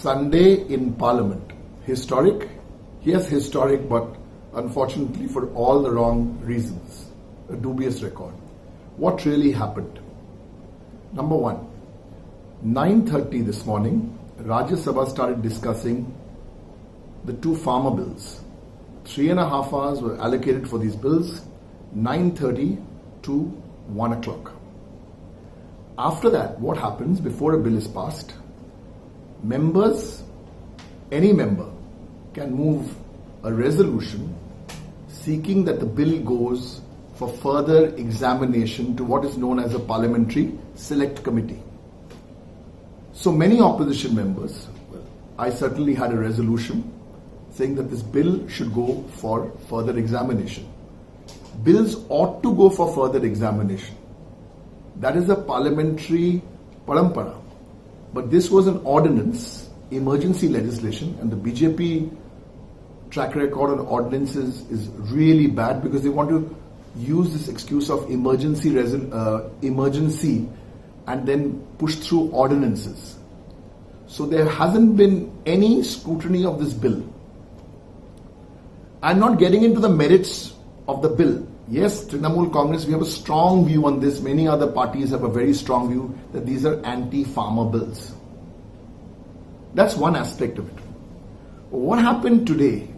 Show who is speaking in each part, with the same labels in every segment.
Speaker 1: Sunday in Parliament. Historic? Yes, historic, but unfortunately for all the wrong reasons. A dubious record. What really happened? Number one, 9:30 this morning, Rajya Sabha started discussing the two farmer bills. 3.5 hours were allocated for these bills, 9:30 to 1 o'clock. After that, what happens before a bill is passed? Members, any member, can move a resolution seeking that the bill goes for further examination to what is known as a parliamentary select committee. So many opposition members, I certainly had a resolution saying that this bill should go for further examination. Bills ought to go for further examination. That is a parliamentary parampara. But this was an ordinance, emergency legislation, and the BJP track record on ordinances is really bad because they want to use this excuse of emergency and then push through ordinances. So there hasn't been any scrutiny of this bill. I'm not getting into the merits of the bill. Yes, Trinamool Congress, we have a strong view on this. Many other parties have a very strong view that these are anti-farmer bills. That's one aspect of it. What happened today?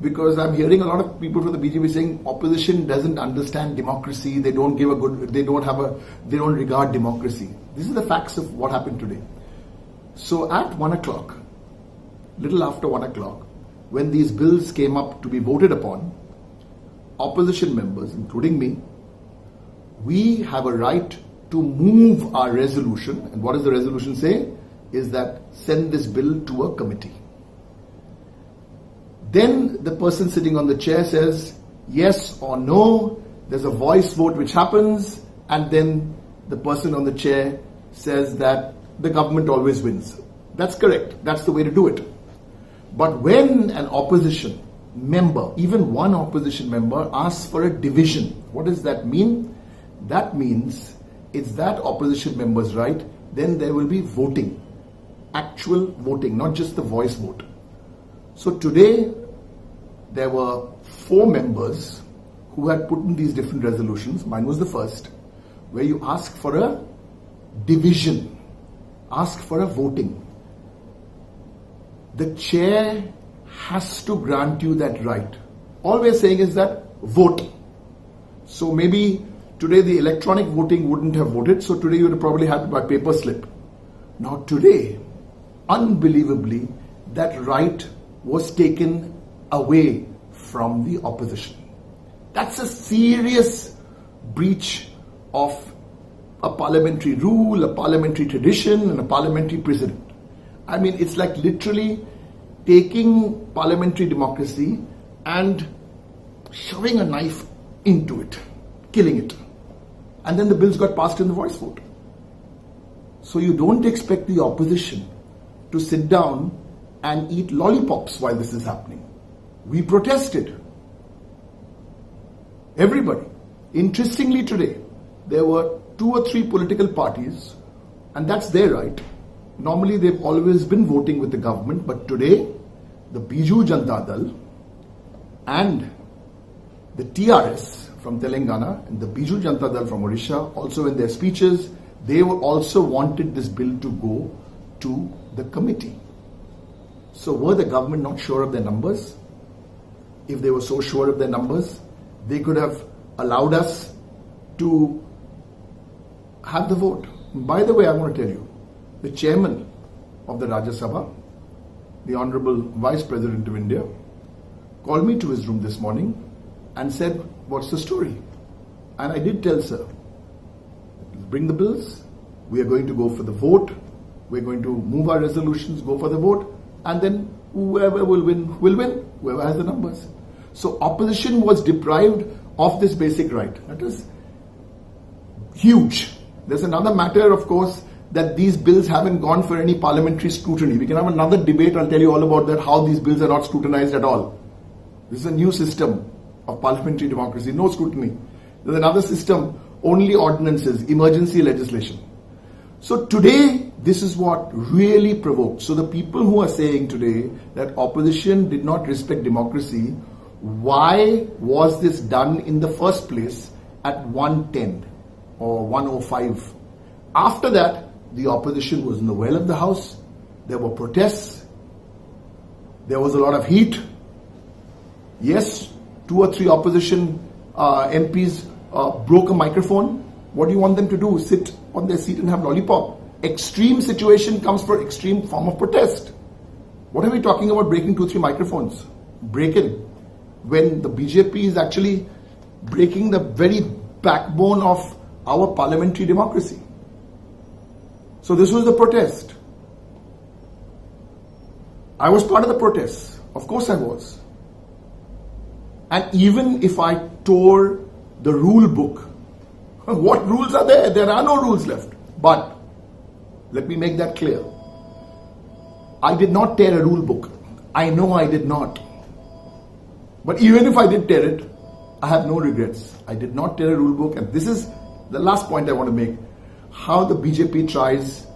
Speaker 1: Because I'm hearing a lot of people from the BJP saying opposition doesn't understand democracy. They don't regard democracy. These are the facts of what happened today. So at 1 o'clock, little after 1 o'clock, when these bills came up to be voted upon, opposition members, including me, we have a right to move our resolution. And what does the resolution say? Is that send this bill to a committee. Then the person sitting on the chair says yes or no. There's a voice vote which happens, and then the person on the chair says that the government always wins. That's correct. That's the way to do it. But when an opposition member, even one opposition member, asks for a division, what does that mean? That means it's that opposition member's right. Then there will be voting, actual voting, not just the voice vote. So today, there were 4 members who had put in these different resolutions. Mine was the first, where you ask for a division, ask for a voting. The chair has to grant you that right. All we're saying is that vote. So maybe today the electronic voting wouldn't have voted, so today you would have probably had it by paper slip. Now today, unbelievably, that right was taken away from the opposition. That's a serious breach of a parliamentary rule, a parliamentary tradition, and a parliamentary precedent. I mean, it's like literally taking parliamentary democracy and shoving a knife into it, killing it. And then the bills got passed in the voice vote. So you don't expect the opposition to sit down and eat lollipops while this is happening. We protested. Everybody. Interestingly today, there were 2 or 3 political parties, and that's their right. Normally they've always been voting with the government, but today, the Biju Janata Dal and the TRS from Telangana and the Biju Janata Dal from Odisha, also in their speeches, they also wanted this bill to go to the committee. So were the government not sure of their numbers? If they were so sure of their numbers, they could have allowed us to have the vote. By the way, I want to tell you, the chairman of the Rajya Sabha, the Honorable Vice President of India, called me to his room this morning and said, what's the story? And I did tell sir, bring the bills, we are going to go for the vote, we're going to move our resolutions, go for the vote, and then whoever will win, whoever has the numbers. So opposition was deprived of this basic right. That is huge. There's another matter, of course, that these bills haven't gone for any parliamentary scrutiny. We can have another debate. I'll tell you all about that, how these bills are not scrutinized at all. This is a new system of parliamentary democracy, no scrutiny. There's another system, only ordinances, emergency legislation. So today, This is what really provoked. So the people who are saying today that opposition did not respect democracy, why was this done in the first place at 110 or 105? After that, the opposition was in the well of the house. There were protests. There was a lot of heat. Yes, 2 or 3 opposition MPs broke a microphone. What do you want them to do? Sit on their seat and have lollipop? Extreme situation comes for extreme form of protest. What are we talking about breaking 2, 3 microphones? Breaking. When the BJP is actually breaking the very backbone of our parliamentary democracy. So this was the protest. I was part of the protest. Of course I was. And even if I tore the rule book, what rules are there? There are no rules left. But let me make that clear. I did not tear a rule book. I know I did not. But even if I did tear it, I have no regrets. I did not tear a rule book. And this is the last point I want to make. How the BJP tries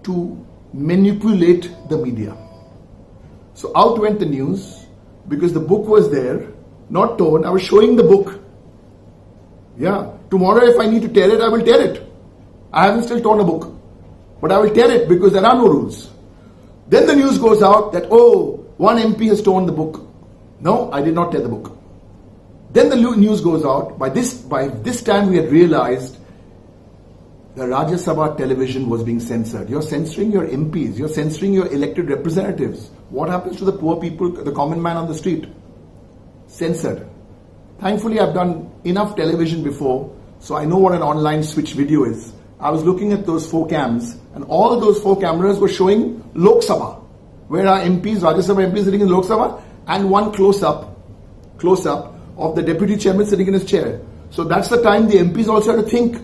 Speaker 1: to manipulate the media. So out went the news because the book was there, not torn. I was showing the book. Yeah. Tomorrow if I need to tear it, I will tear it. I haven't still torn a book. But I will tear it because there are no rules. Then the news goes out that, oh, one MP has torn the book. No, I did not tear the book. Then the news goes out. By this time we had realized the Rajya Sabha television was being censored. You're censoring your MPs. You're censoring your elected representatives. What happens to the poor people, the common man on the street? Censored. Thankfully, I've done enough television before, so I know what an online switch video is. I was looking at those 4 cams, and all of those 4 cameras were showing Lok Sabha, where our MPs, Rajya Sabha MPs sitting in Lok Sabha, and one close-up of the deputy chairman sitting in his chair. So that's the time the MPs also have to think.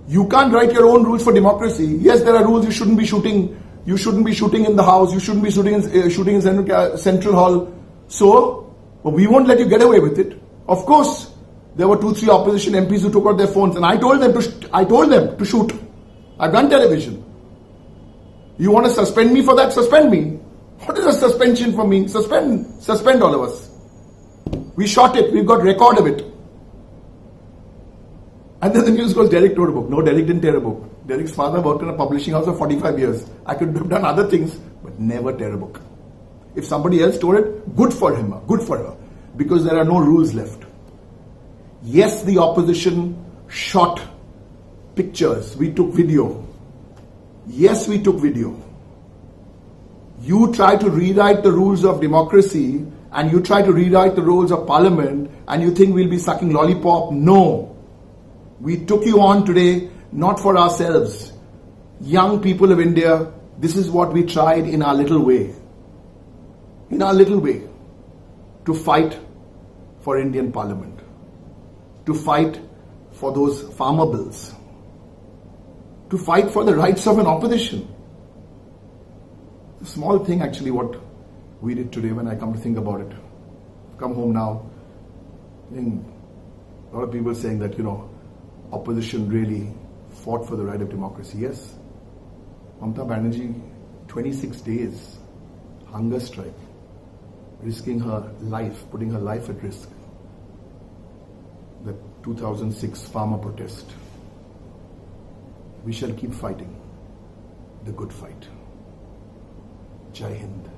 Speaker 1: You can't write your own rules for democracy. Yes, there are rules. You shouldn't be shooting. You shouldn't be shooting in the house. You shouldn't be shooting in Central Hall. So, but we won't let you get away with it. Of course, there were 2, 3 opposition MPs who took out their phones, and I told them to shoot. I've done television. You want to suspend me for that? Suspend me. What is a suspension for me? Suspend all of us. We shot it. We've got record of it. And then the news goes, Derek tore a book. No, Derek didn't tear a book. Derek's father worked in a publishing house for 45 years. I could have done other things, but never tear a book. If somebody else tore it, good for him, good for her. Because there are no rules left. Yes, the opposition shot pictures. We took video. Yes, we took video. You try to rewrite the rules of democracy and you try to rewrite the rules of parliament and you think we'll be sucking lollipop. No. We took you on today, not for ourselves. Young people of India, this is what we tried in our little way. In our little way. To fight for Indian Parliament. To fight for those farmer bills. To fight for the rights of an opposition. A small thing actually what we did today when I come to think about it. Come home now. I think a lot of people saying that, opposition really fought for the right of democracy. Yes. Mamata Banerjee, 26 days, hunger strike, risking her life, putting her life at risk. The 2006 farmer protest. We shall keep fighting the good fight. Jai Hind.